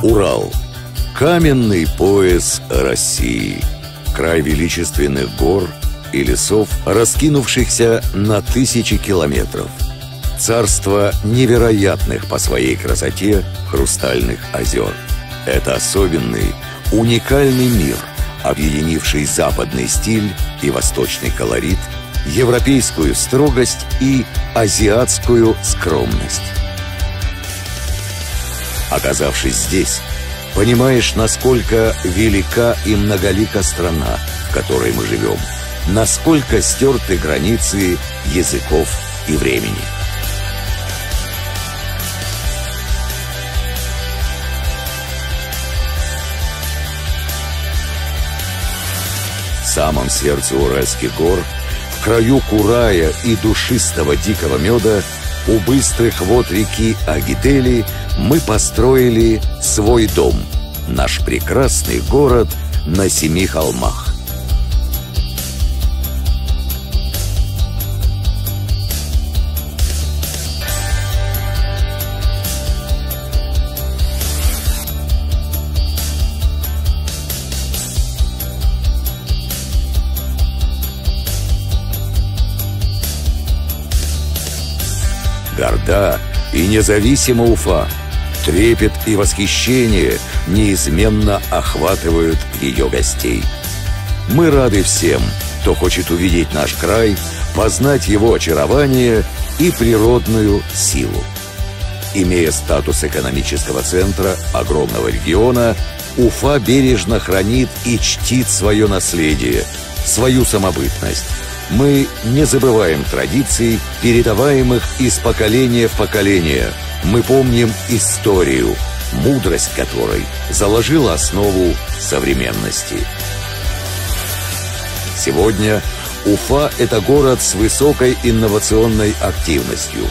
Урал – каменный пояс России, край величественных гор и лесов, раскинувшихся на тысячи километров, царство невероятных по своей красоте хрустальных озер. Это особенный, уникальный мир, объединивший западный стиль и восточный колорит, европейскую строгость и азиатскую скромность. Оказавшись здесь, понимаешь, насколько велика и многолика страна, в которой мы живем, насколько стерты границы языков и времени. В самом сердце Уральских гор, в краю курая и душистого дикого меда, у быстрых вод реки Агидели мы построили свой дом, наш прекрасный город на 7 холмах. Горда и независима Уфа. Трепет и восхищение неизменно охватывают ее гостей. Мы рады всем, кто хочет увидеть наш край, познать его очарование и природную силу. Имея статус экономического центра огромного региона, Уфа бережно хранит и чтит свое наследие, свою самобытность. Мы не забываем традиций, передаваемых из поколения в поколение. Мы помним историю, мудрость которой заложила основу современности. Сегодня Уфа – это город с высокой инновационной активностью.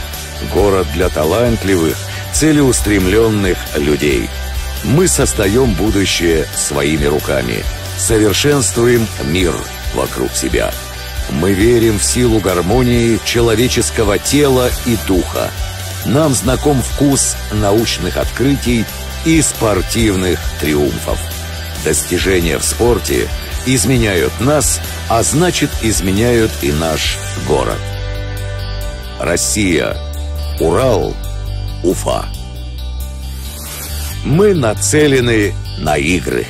Город для талантливых, целеустремленных людей. Мы создаем будущее своими руками, совершенствуем мир вокруг себя. Мы верим в силу гармонии человеческого тела и духа. Нам знаком вкус научных открытий и спортивных триумфов. Достижения в спорте изменяют нас, а значит, изменяют и наш город. Россия, Урал, Уфа. Мы нацелены на игры.